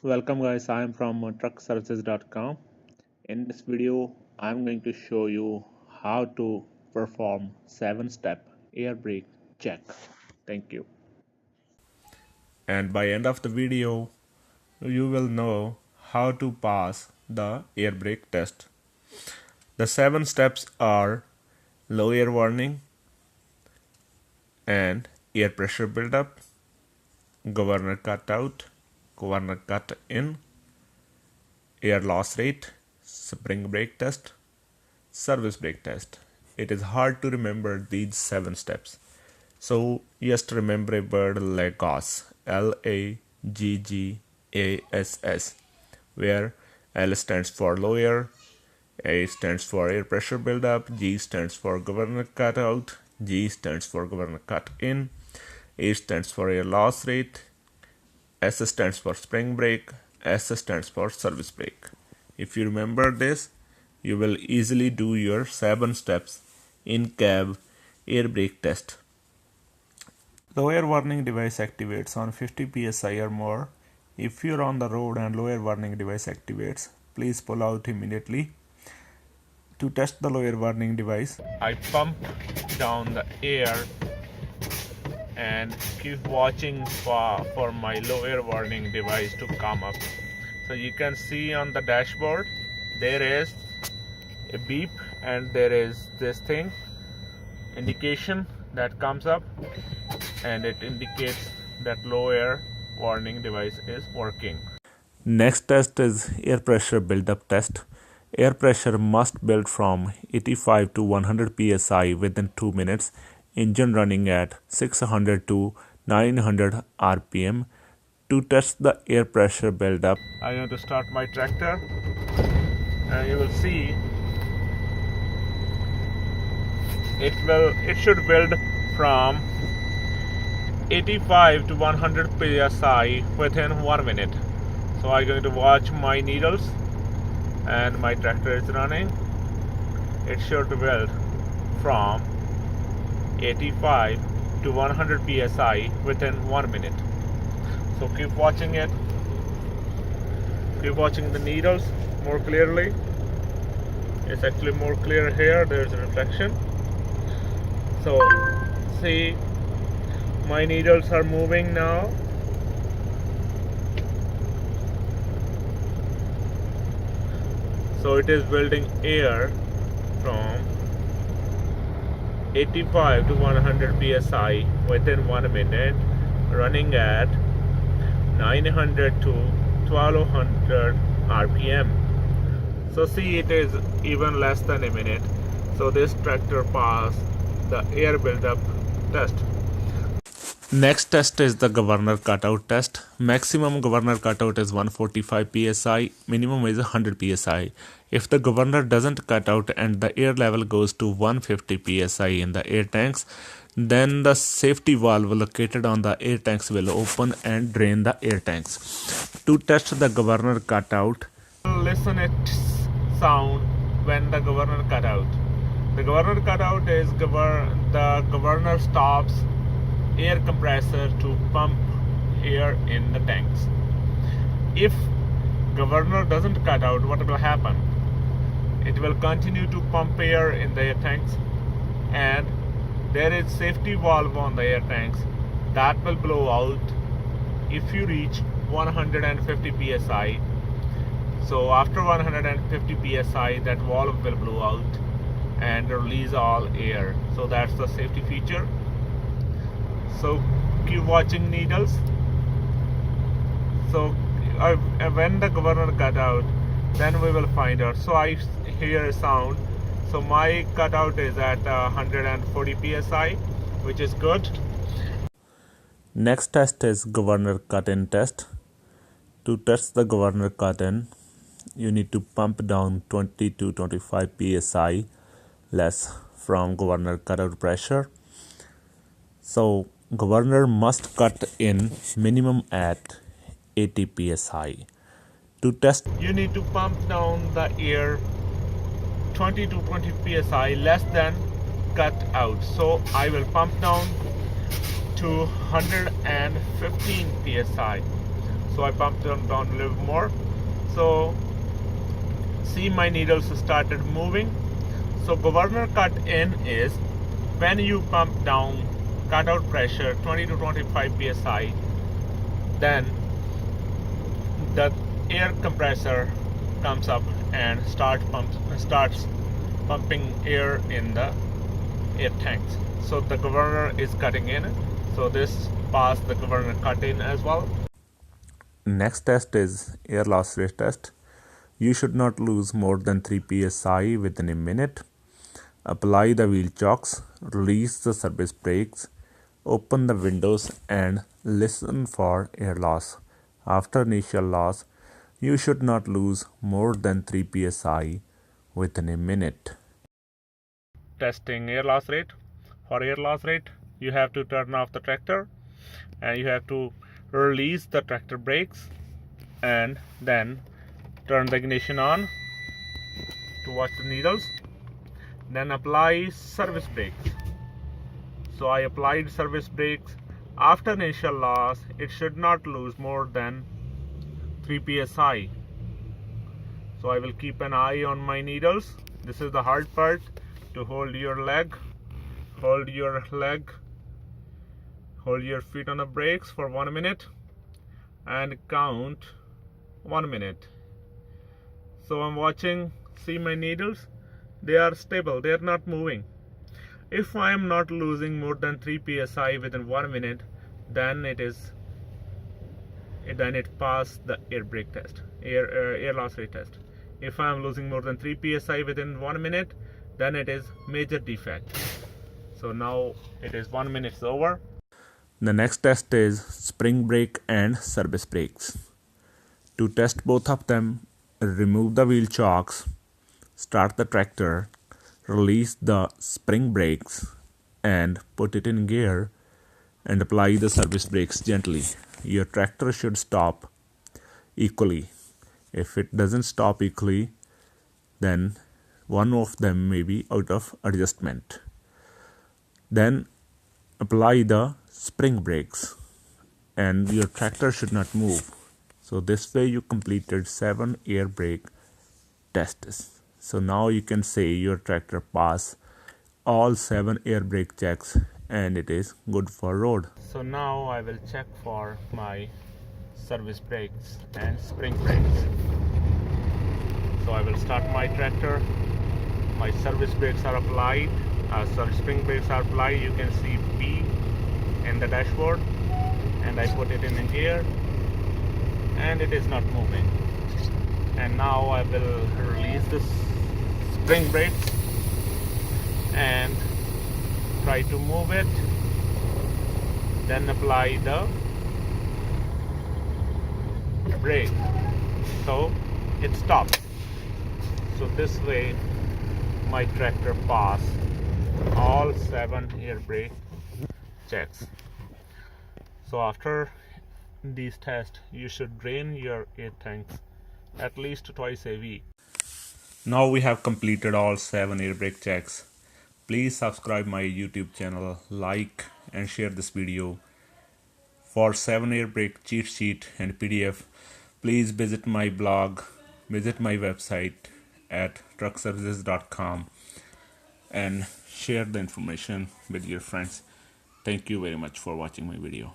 Welcome guys, I am from Truckservicez.com. In this video, I am going to show you how to perform 7-step air brake check. Thank you. And by end of the video, you will know how to pass the air brake test. The 7 steps are low air warning and air pressure buildup, governor cutout, governor cut in, air loss rate, spring brake test, service brake test. It is hard to remember these 7 steps. So just remember a word Lagass, Laggass, where L stands for low air, A stands for air pressure buildup, G stands for governor cutout, G stands for governor cut in, A stands for air loss rate, S stands for spring brake, S stands for service brake. If you remember this, you will easily do your 7 steps in cab air brake test. Low air warning device activates on 50 psi or more. If you're on the road and low air warning device activates, please pull out immediately. To test the low air warning device, I pump down the air and keep watching for my low air warning device to come up. So you can see on the dashboard there is a beep and there is this thing indication that comes up, and it indicates that low air warning device is working. Next test is air pressure buildup test. Air pressure must build from 85 to 100 psi within 2 minutes. Engine running at 600 to 900 rpm. To test the air pressure buildup, I'm going to start my tractor, and you will see it should build from 85 to 100 psi within 1 minute. So I'm going to watch my needles, and my tractor is running. It should build from 85 to 100 psi within 1 minute. So keep watching it. Keep watching the needles more clearly. It's actually more clear here. There's a reflection. So see, my needles are moving now. So it is building air from 85 to 100 psi within 1 minute, running at 900 to 1200 rpm. So see, it is even less than a minute. So this tractor passed the air buildup test. Next test is the governor cutout test. Maximum governor cutout is 145 psi, minimum is 100 psi. If the governor doesn't cut out and the air level goes to 150 psi in the air tanks, then the safety valve located on the air tanks will open and drain the air tanks. To test the governor cutout, listen its sound when the governor cutout. The governor cutout is the governor stops air compressor to pump air in the tanks. If governor doesn't cut out, what will happen? It will continue to pump air in the air tanks, and there is safety valve on the air tanks that will blow out if you reach 150 psi. So after 150 psi, that valve will blow out and release all air. So that's the safety feature. So keep watching needles. So when the governor cut out, then we will find out. So I hear a sound. So my cutout is at 140 psi, which is good. Next test is governor cut-in test. To test the governor cut-in, you need to pump down 20 to 25 psi less from governor cutout pressure. So governor must cut in minimum at 80 psi. To test, you need to pump down the air 20 to 20 psi less than cut out. So I will pump down to 115 psi. So I pumped them down a little more. So see, my needles started moving. So governor cut in is when you pump down cutout pressure 20 to 25 psi, then the air compressor comes up and starts pumping air in the air tanks. So the governor is cutting in. So this passed the governor cut in as well. Next test is air loss rate test. You should not lose more than 3 psi within a minute. Apply the wheel chocks, release the service brakes, open the windows and listen for air loss. After initial loss, you should not lose more than 3 psi within a minute. Testing air loss rate. For air loss rate, you have to turn off the tractor and you have to release the tractor brakes and then turn the ignition on to watch the needles. Then apply service brakes. So I applied service brakes. After initial loss, it should not lose more than 3 psi. So I will keep an eye on my needles. This is the hard part, to hold your leg, hold your feet on the brakes for 1 minute and count 1 minute. So I'm watching, see my needles, they are stable, they are not moving. If I am not losing more than 3 psi within 1 minute, then it passed the air brake test, air loss rate test. If I am losing more than 3 psi within 1 minute, then it is major defect. So now it is 1 minute over. The next test is spring brake and service brakes. To test both of them, remove the wheel chocks, start the tractor, release the spring brakes and put it in gear and apply the service brakes gently. Your tractor should stop equally. If it doesn't stop equally, then one of them may be out of adjustment. Then apply the spring brakes and your tractor should not move. So this way you completed 7 air brake tests. So now you can say your tractor passed all 7 air brake checks and it is good for road. So now I will check for my service brakes and spring brakes. So I will start my tractor. My service brakes are applied. Spring brakes are applied. You can see P in the dashboard, and I put it in gear, and it is not moving. And now I will release the spring brakes and try to move it. Then apply the brake. So it stops. So this way my tractor passed all 7 air brake checks. So after these tests, you should drain your air tanks at least twice a week. Now we have completed all 7 air brake checks. Please subscribe my YouTube channel, like and share this video. For 7 air brake cheat sheet and PDF, please visit my blog, visit my website at truckservicez.com and share the information with your friends. Thank you very much for watching my video.